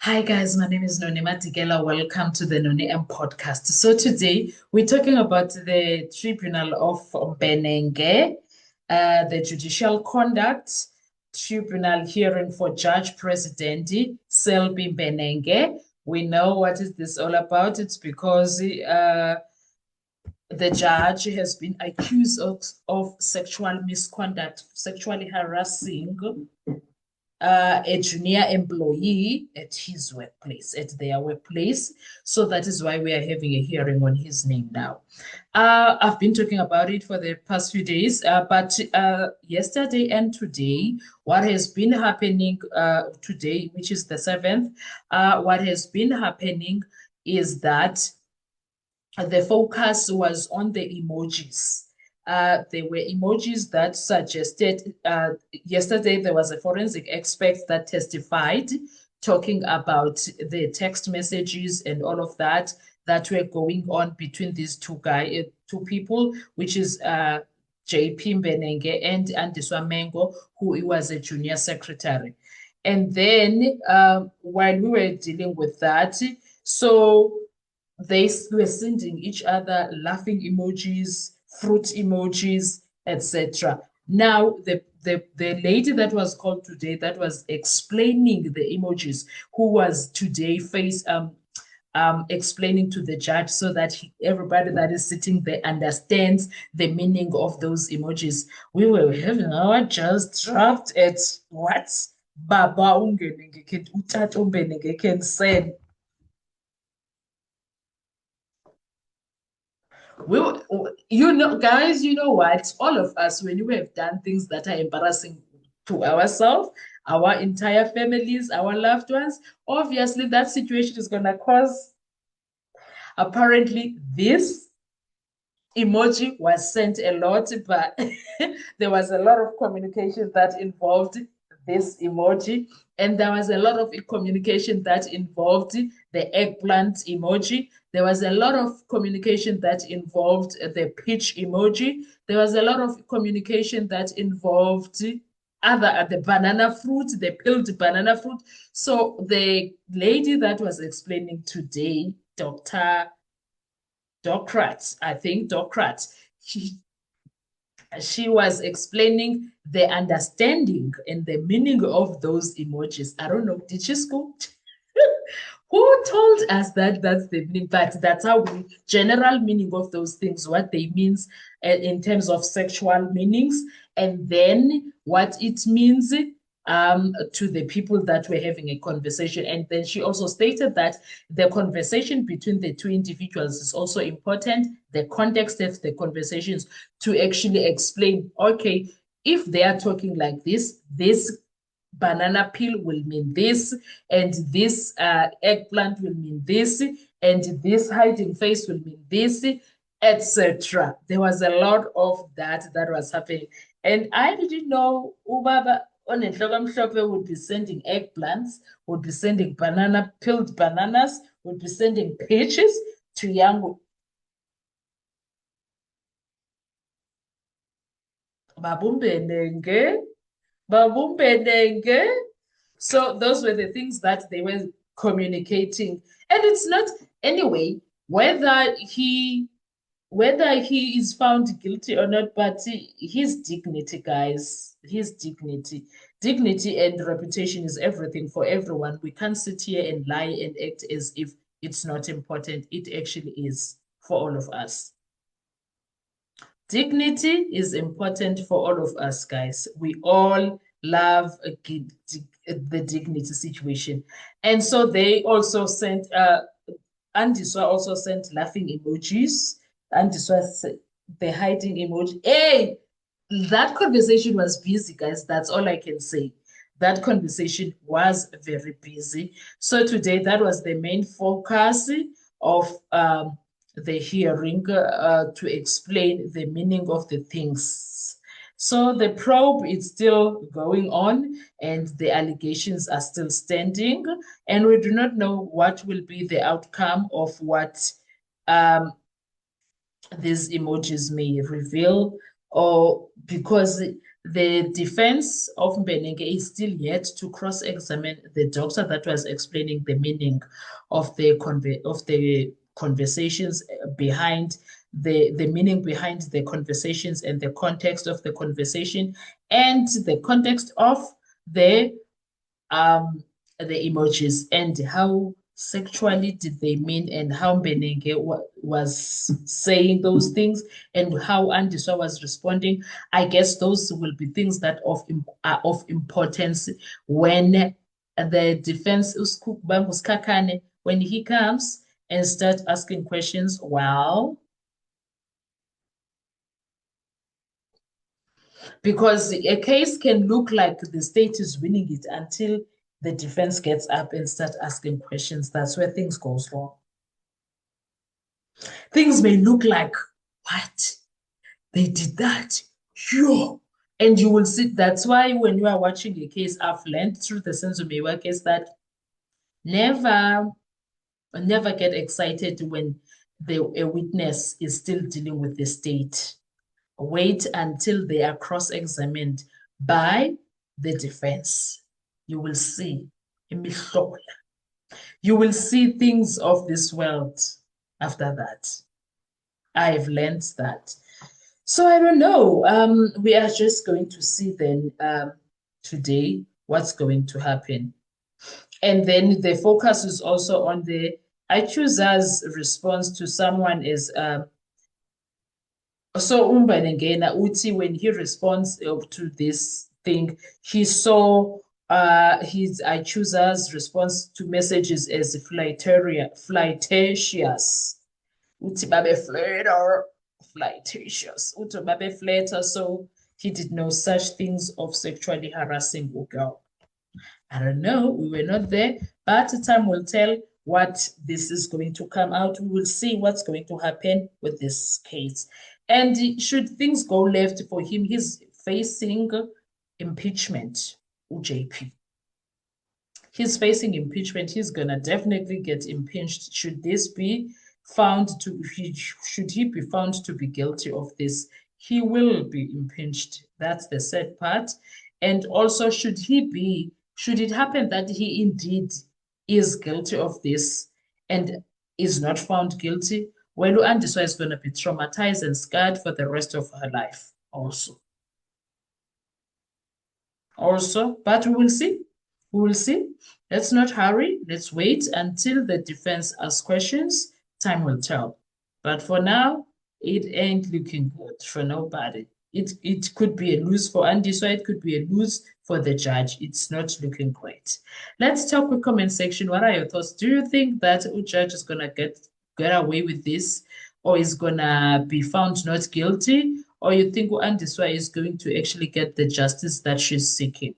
Hi guys, my name is Noni Matikela. Welcome to the Noni M podcast. So today we're talking about the Tribunal of Benenge, the Judicial Conduct Tribunal hearing for Judge President Selby Benenge. We know what is this all about. It's because the judge has been accused of sexual misconduct, sexually harassing a junior employee at his workplace, at their workplace. So that is why we are having a hearing on his name now. I've been talking about it for the past few days, but yesterday and today, what has been happening today, which is the 7th, what has been happening is that the focus was on the emojis. There were emojis that suggested, yesterday there was a forensic expert that testified talking about the text messages and all of that were going on between these two people, which is JP Mbenenge and Andiswa Mengo, who was a junior secretary. And then while we were dealing with that, so they were sending each other laughing emojis, fruit emojis, etc. Now, the lady that was called today that was explaining the emojis, who was today explaining to the judge so that everybody that is sitting there understands the meaning of those emojis. We were having our just dropped at what? Baba ungenenge utata umbenenge can send. Guys, you know what? All of us, when we have done things that are embarrassing to ourselves, our entire families, our loved ones, obviously that situation is going to cause. Apparently, this emoji was sent a lot, but there was a lot of communication that involved this emoji. And there was a lot of communication that involved the eggplant emoji. There was a lot of communication that involved the peach emoji. There was a lot of communication that involved the banana fruit, the peeled banana fruit. So the lady that was explaining today, Dr. Docrat, I think Docrat, she was explaining the understanding and the meaning of those emojis. I don't know, did she school? Who told us that that's the meaning? But that's how we general meaning of those things, what they means in terms of sexual meanings, and then what it means to the people that were having a conversation. And then she also stated that the conversation between the two individuals is also important, the context of the conversations to actually explain, okay, if they are talking like this banana peel will mean this, and this eggplant will mean this, and this hiding face will mean this, etc. There was a lot of that was happening. And I didn't know Ubaba on Shop would be sending eggplants, would be sending peeled bananas, would be sending peaches to young Babumbenenge. Babumbenenge. So those were the things that they were communicating. And it's not, anyway, whether he is found guilty or not, but his dignity, guys, his dignity. Dignity and reputation is everything for everyone. We can't sit here and lie and act as if it's not important. It actually is for all of us. Dignity is important for all of us, guys. We all love the dignity situation. And so they also sent, Andiswa also sent laughing emojis. Andiswa said the hiding emoji. Hey, that conversation was busy, guys. That's all I can say. That conversation was very busy. So today, that was the main focus of the hearing to explain the meaning of the things. So the probe is still going on and the allegations are still standing. And we do not know what will be the outcome of what these emojis may reveal, or because The defense of Mbenenge is still yet to cross-examine the doctor that was explaining the meaning of the conversations behind the meaning behind the conversations and the context of the conversation and the context of the the emojis and how sexually did they mean and how Mbenenge was saying those things and how Andiswa was responding. I guess those will be things that are of importance when the defense when he comes and start asking questions. Well, because a case can look like the state is winning it until the defense gets up and start asking questions. That's where things goes wrong. Things may look like, what? They did that? Yo. And you will see, that's why when you are watching a case, I've learned through the Senzo case that never get excited when a witness is still dealing with the state. Wait until they are cross-examined by the defense. You will see. You will see things of this world after that. I've learned that. So I don't know. We are just going to see then today what's going to happen. And then the focus is also on the accuser's response to someone is so Umbanengena Uti, when he responds to this thing, he saw his accuser's response to messages as flirtatious. Uti babe flatter, flirtatious. Uti babe flatter, so he did know such things of sexually harassing a girl. I don't know, we were not there, but time will tell what this is going to come out. We will see what's going to happen with this case. And should things go left for him, he's facing impeachment, UJP. He's facing impeachment. He's going to definitely get impeached. Should this be found to, should he be found to be guilty of this, he will be impeached. That's the sad part. And also, should it happen that he indeed is guilty of this and is not found guilty, well, Andiswa is going to be traumatized and scarred for the rest of her life also. But we will see. We will see. Let's not hurry. Let's wait until the defense asks questions. Time will tell. But for now, it ain't looking good for nobody. It could be a lose for Andiswa. It could be a lose for the judge. It's not looking great. Let's talk with comment section. What are your thoughts? Do you think that a judge is going to get away with this, or is gonna be found not guilty, or you think Andiswa is going to actually get the justice that she's seeking?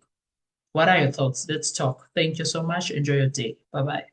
What are your thoughts? Let's talk. Thank you so much. Enjoy your day. Bye-bye.